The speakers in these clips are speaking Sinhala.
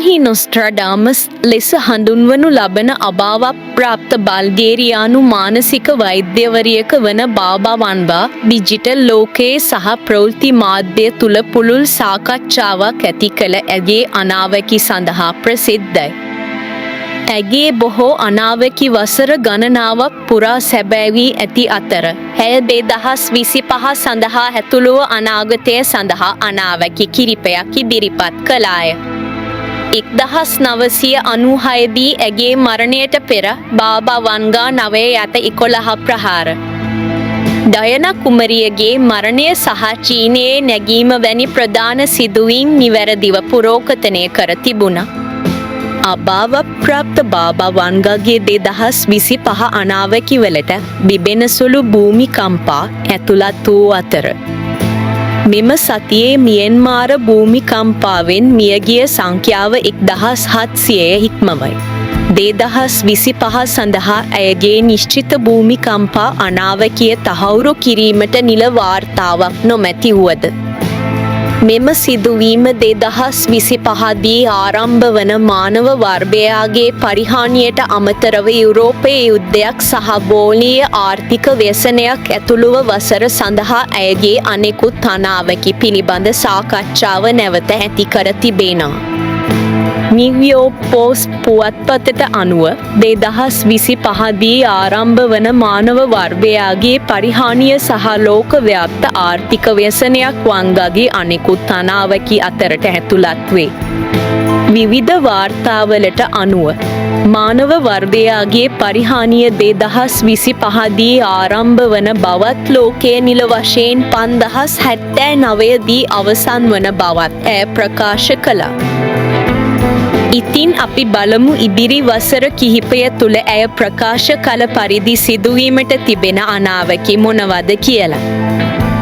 පුරාණයන්හි නොස්ට්‍රඩාමස් ලෙස හඳුන්වනු ලබන අභාව ප්‍රාප්ත බල්ගේරියානු මානසික වෛද්‍යවරියක වන බාබා වන්බා ඩිජිටල් ලෝකයේ සහ ප්‍රවෘත්ති මාධ්‍ය තුළ පුළුල් සාකච්ඡාවක් ඇති කළ ඇගේ අනාවැකි සඳහා ප්‍රසිද්ධයි. ඇගේ බොහෝ අනාවැකි වසර ගණනාවක් පුරා සැබෑවී ඇති අතර ඇය 2025 සඳහා හැතුළුව අනාගතය සඳහා අනාවැකි කිරිපයක් ඉදිරිපත් කළාය. 1996 දී ඇගේ මරණයට පෙර බාබා වන්ගා 9 යත 11 ප්‍රහාර ඩයනා කුමරියගේ මරණය සහ චීනයේ නැගීම වැනි ප්‍රධාන සිදුවීම් නිවැරදිව පුරෝකථනය කර තිබුණා. අභාව ප්‍රාප්ත බාබා වන්ගාගේ 2025 අනාවැකිවලට බිබෙන සුළු භූමිකම්පා ඇතුළත් වූ අතර මෙම සතියේ මියන්මාර භූමිකම්පාවෙන් මියගිය සංඛ්‍යාව 1700 ඉක්මවයි. 2025 සඳහා ඇයගේ නිශ්චිත භූමිකම්පා අනාවැකිය තහවුරු කිරීමට නිල වාර්තාවක් නොමැති වුවද මෙම සිදුවීම 2025 දී ආරම්භ වන මානව වර්ගයාගේ පරිහානියට අමතරව යුරෝපයේ යුද්ධයක් සහ ගෝලීය ආර්ථික ව්‍යසනයක් ඇතුළුව වසර සඳහා ඇයගේ අනෙකුත් අනාවැකි පිළිබඳ සාකච්ඡාව නැවත ඇති කර තිබෙනවා. නිව්යෝර්ක් පෝස්ට් පුවත්පතට අනුව 2025 දී ආරම්භ වන මානව වර්ගයාගේ පරිහානිය සහ ලෝක ව්‍යාප්ත ආර්ථික ව්‍යසනයක් වන්ගාගේ අනෙකුත් අනාවැකි අතරට ඇතුළත් වේ. විවිධ වාර්තාවලට අනුව මානව වර්ගයාගේ පරිහානිය 2025 දී ආරම්භ වන බවත් ලෝකයේ නිල වශයෙන් 5079 දී අවසන් වන බවත් ඇය ප්‍රකාශ කළා. ඉතින් අපි බලමු ඉදිරි වසර කිහිපය තුළ ඇය ප්‍රකාශ කළ පරිදි සිදුවීමට තිබෙන අනාවැකි මොනවද කියලා.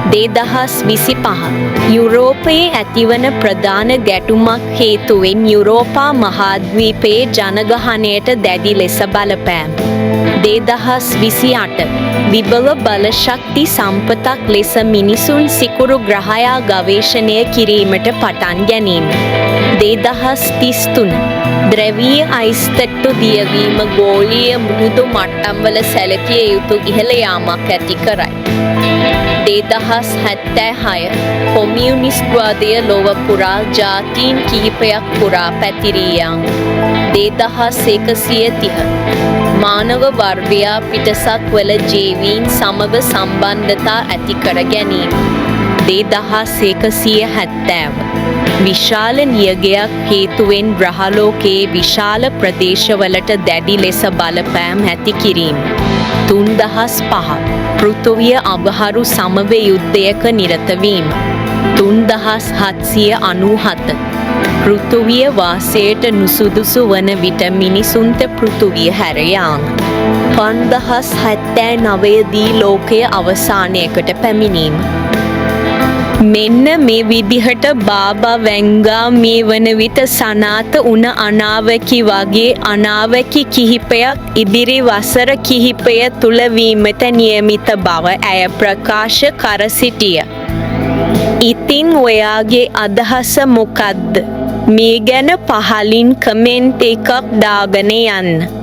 2025 යුරෝපයේ ඇතිවන ප්‍රධාන ගැටුමක් හේතුවෙන් යුරෝපා මහාද්වීපයේ ජනගහනයට දැඩි ලෙස බලපෑම්. 2028 විභව බලශක්ති සම්පතක් ලෙස මිනිසුන් සිකුරු ග්‍රහයා ගවේෂණය කිරීමට පටන් ගැනීම. 2033 ද්‍රවීය අයිස්තට්ටු දියවීම ගෝලීය මුහුදු මට්ටම්වල සැලකිය යුතු ඉහළ යාමක් ඇති කරයි. 2076 කොමියුනිස්ට්වාදය ලොව පුරා ජාතීන් කිහිපයක් පුරා පැතිරී යාම. 2130 මානව වර්ගයා පිටසක්වල ජීවීන් සමග සම්බන්ධතා ඇති කර ගැනීම. 2170 විශාල නියගයක් හේතුවෙන් ග්‍රහලෝකයේ විශාල ප්‍රදේශවලට දැඩි ලෙස බලපෑම් ඇති කිරීම. 3005 පෘථුවිය අගහරු සමව යුද්ධයක නිරතවීම. 3797 පෘථුවිය වාසයට නුසුදුසු වන විට මිනිසුන්ට පෘථුවිය හැර යාම. 5079 දී ලෝකය අවසානයකට පැමිණීම. මෙන්න මේ විදිහට බාබා වැන්ගා මේ වන විට සනාථ වුණ අනාවැකි වගේ අනාවැකි කිහිපයක් ඉදිරි වසර කිහිපය තුළ වීමට නියමිත බව ඇය ප්‍රකාශ කර සිටිය. ඉතින් ඔයාගේ අදහස මොකද්ද? මේ ගැන පහලින් කමෙන්ට් එකක් දාගෙන යන්න.